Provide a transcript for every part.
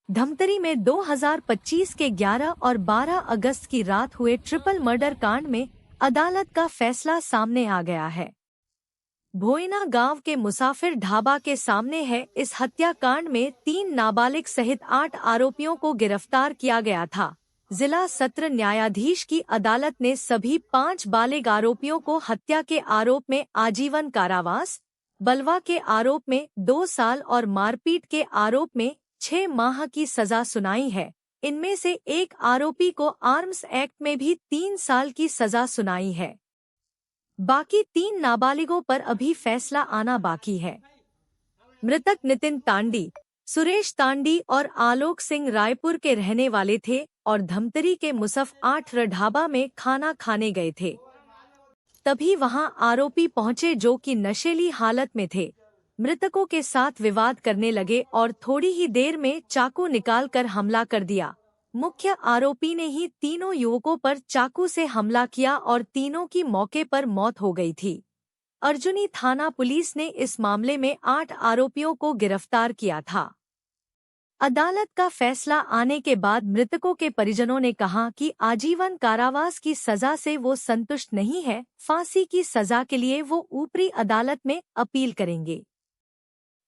धमतरी में 2025 के 11 और 12 अगस्त की रात हुए ट्रिपल मर्डर कांड में अदालत का फैसला सामने आ गया है। भोइना गांव के मुसाफिर ढाबा के सामने है इस हत्याकांड में 3 नाबालिग सहित 8 आरोपियों को गिरफ्तार किया गया था। जिला सत्र न्यायाधीश की अदालत ने सभी 5 बालिग आरोपियों को हत्या के आरोप में आजीवन कारावास, बलवा के आरोप में 2 साल और मारपीट के आरोप में 6 माह की सजा सुनाई है। इनमें से एक आरोपी को आर्म्स एक्ट में भी 3 साल की सजा सुनाई है। बाकी 3 नाबालिगों पर अभी फैसला आना बाकी है। मृतक नितिन तांडी, सुरेश तांडी और आलोक सिंह रायपुर के रहने वाले थे और धमतरी के मुसफ 8 ढाबा में खाना खाने गए थे। तभी वहां आरोपी पहुंचे जो कि नशेली हालत में थे। मृतकों के साथ विवाद करने लगे और थोड़ी ही देर में चाकू निकालकर हमला कर दिया। मुख्य आरोपी ने ही तीनों युवकों पर चाकू से हमला किया और तीनों की मौके पर मौत हो गई थी। अर्जुनी थाना पुलिस ने इस मामले में 8 आरोपियों को गिरफ्तार किया था। अदालत का फैसला आने के बाद मृतकों के परिजनों ने कहा कि आजीवन कारावास की सजा से वो संतुष्ट नहीं है, फांसी की सजा के लिए वो ऊपरी अदालत में अपील करेंगे।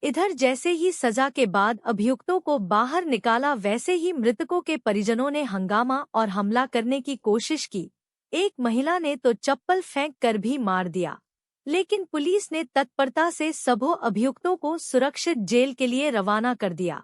इधर जैसे ही सजा के बाद अभियुक्तों को बाहर निकाला वैसे ही मृतकों के परिजनों ने हंगामा और हमला करने की कोशिश की। एक महिला ने तो चप्पल फेंक कर भी मार दिया, लेकिन पुलिस ने तत्परता से सबों अभियुक्तों को सुरक्षित जेल के लिए रवाना कर दिया।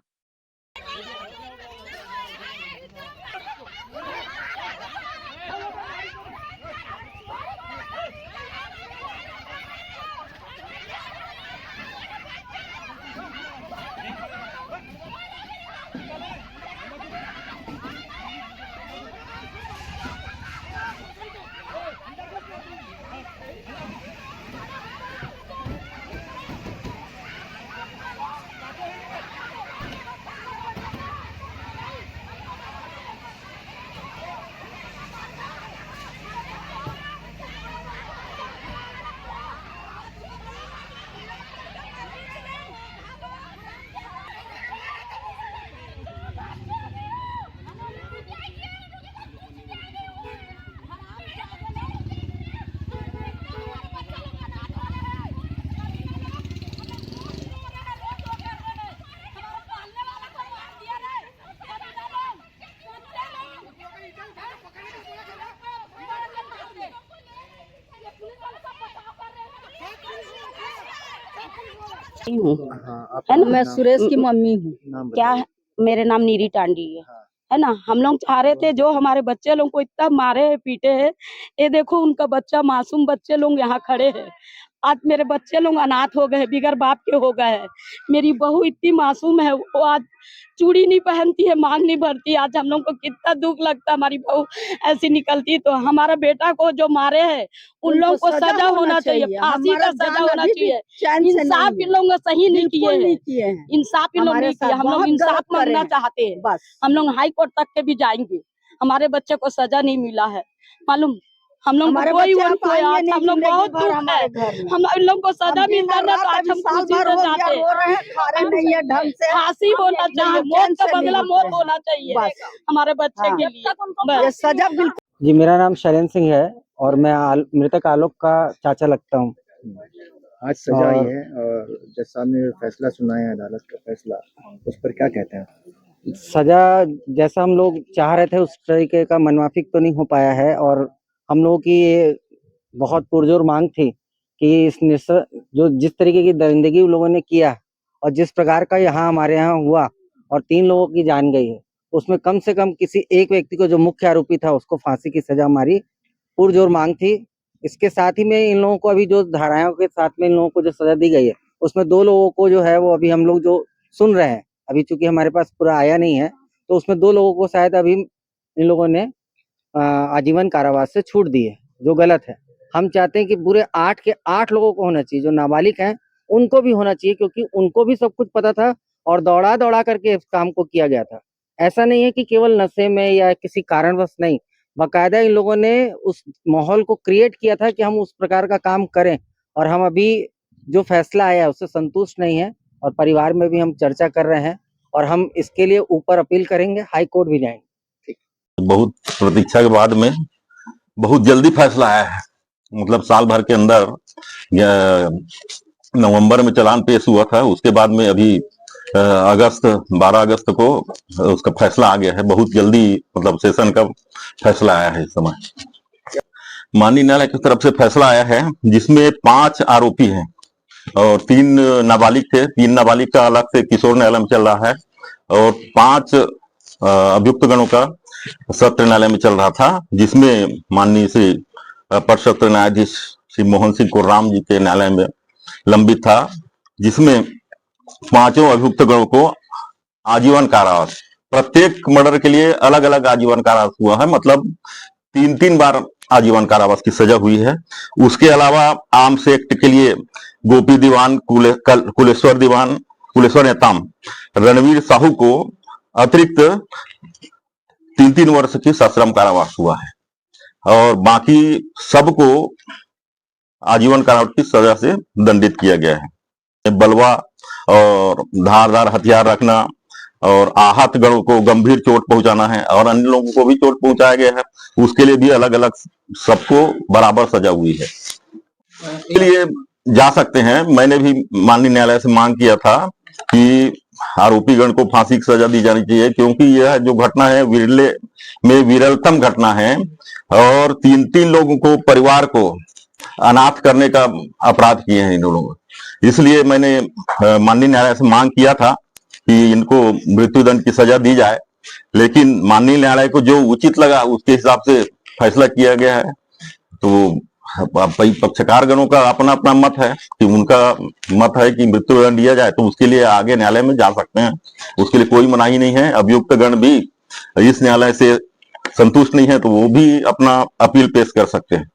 हूँ हाँ, है ना। मैं सुरेश की मम्मी हूँ। क्या है, मेरे नाम नीरी टांडी है ना। हम लोग चाह रहे थे जो हमारे बच्चे लोग को इतना मारे है पीटे है, ये देखो उनका बच्चा, मासूम बच्चे लोग यहाँ खड़े हैं। आज मेरे बच्चे लोग अनाथ हो गए, बिगर बाप के हो गए हैं। मेरी बहू इतनी मासूम है, वो आज चूड़ी नहीं पहनती है, मांग नहीं भरती। आज हम लोग को कितना दुख लगता, हमारी बहू ऐसी निकलती। तो हमारा बेटा को जो मारे हैं उन लोगों को सजा होना चाहिए, फांसी का सजा होना चाहिए। इंसाफ इन लोगों सही नहीं किए हैं, इंसाफ इन लोग नहीं किए। हम लोग इंसाफ मांगना चाहते हैं, हम लोग हाई कोर्ट तक के भी जाएंगे। हमारे बच्चे को सजा नहीं मिला है, मालूम। हम लोग कोई हम लोग बहुत दुख है, हम इन लोग को सजा मिलता ना तो आज हम खुशी से जाते हैं। फांसी होना चाहिए, मौत का बदला मौत होना चाहिए हमारे बच्चे के लिए। सजा बिल्कुल। जी, मेरा नाम शैलेंद्र सिंह है और मैं मृतक आलोक का चाचा लगता हूँ। आज सजा आई है और जज साहब ने फैसला सुनाया है, अदालत का फैसला, उस पर क्या कहते हैं? सजा जैसा हम लोग चाह रहे थे उस तरीके का मनमाफिक तो नहीं हो पाया है और हम लोगों की ये बहुत पुरजोर मांग थी कि जो जिस तरीके की दरिंदगी उन लोगों ने किया और जिस प्रकार का यहाँ हमारे यहाँ हुआ और 3 लोगों की जान गई है, उसमें कम से कम किसी एक व्यक्ति को जो मुख्य आरोपी था उसको फांसी की सजा हमारी पुरजोर मांग थी। इसके साथ ही में इन लोगों को अभी जो धाराओं के साथ में इन लोगों को जो सजा दी गई है उसमें 2 लोगों को जो है वो अभी हम लोग जो सुन रहे हैं, अभी चूंकि हमारे पास पूरा आया नहीं है तो उसमें 2 लोगों को शायद अभी इन लोगों ने आजीवन कारावास से छूट दी है, जो गलत है। हम चाहते हैं कि पूरे 8 के 8 लोगों को होना चाहिए, जो नाबालिग हैं उनको भी होना चाहिए, क्योंकि उनको भी सब कुछ पता था और दौड़ा दौड़ा करके इस काम को किया गया था। ऐसा नहीं है कि केवल नशे में या किसी कारणवश नहीं, बाकायदा इन लोगों ने उस माहौल को क्रिएट किया था कि हम उस प्रकार का काम करें। और हम अभी जो फैसला आया उससे संतुष्ट नहीं है और परिवार में भी हम चर्चा कर रहे हैं और हम इसके लिए ऊपर अपील करेंगे, हाई कोर्ट भी जाएंगे। बहुत प्रतीक्षा के बाद में बहुत जल्दी फैसला आया है। मतलब साल भर के अंदर नवंबर में चालान पेश हुआ था, उसके बाद में अभी 12 अगस्त को उसका फैसला आ गया है। बहुत जल्दी मतलब सेशन का फैसला आया है इस समय। माननीय न्यायालय की तरफ से फैसला आया है जिसमें 5 आरोपी हैं और 3 नाबालिग थे। 3 नाबालिग का अलग से किशोर न्यायालय में चल रहा है और 5 अभियुक्त गणों का सत्र न्यायालय में चल रहा था, जिसमें माननीय श्री अपर सत्र न्यायाधीश श्री मोहन सिंह कुर्राम जी के न्यायालय में लंबित था, जिसमें 5 अभियुक्त गणों को आजीवन कारावास, प्रत्येक मर्डर के लिए अलग अलग आजीवन कारावास हुआ है। मतलब 3 बार आजीवन कारावास की सजा हुई है। उसके अलावा आर्म्स एक्ट के लिए गोपी दीवान, कुलेश्वर नेताम, रणवीर साहू को अतिरिक्त 3 वर्ष की सश्रम कारावास हुआ है और बाकी सबको आजीवन कारावास की सजा से दंडित किया गया है। बलवा और धारदार हथियार रखना और आहत गणों को गंभीर चोट पहुंचाना है और अन्य लोगों को भी चोट पहुंचाया गया है, उसके लिए भी अलग अलग सबको बराबर सजा हुई है। इसलिए जा सकते हैं। मैंने भी माननीय न्यायालय से मांग किया था कि आरोपी गण को फांसी की सजा दी जानी चाहिए, क्योंकि यह जो घटना है विरले में विरलतम घटना है और 3 लोगों को, परिवार को अनाथ करने का अपराध किए हैं इन लोगों। इसलिए मैंने माननीय न्यायालय से मांग किया था कि इनको मृत्युदंड की सजा दी जाए, लेकिन माननीय न्यायालय को जो उचित लगा उसके हिसाब से फैसला किया गया है। तो पक्षकार गणों का अपना अपना मत है कि उनका मत है कि मृत्युदंड दिया जाए, तो उसके लिए आगे न्यायालय में जा सकते हैं, उसके लिए कोई मनाही नहीं है। अभियुक्त गण भी इस न्यायालय से संतुष्ट नहीं है तो वो भी अपना अपील पेश कर सकते हैं।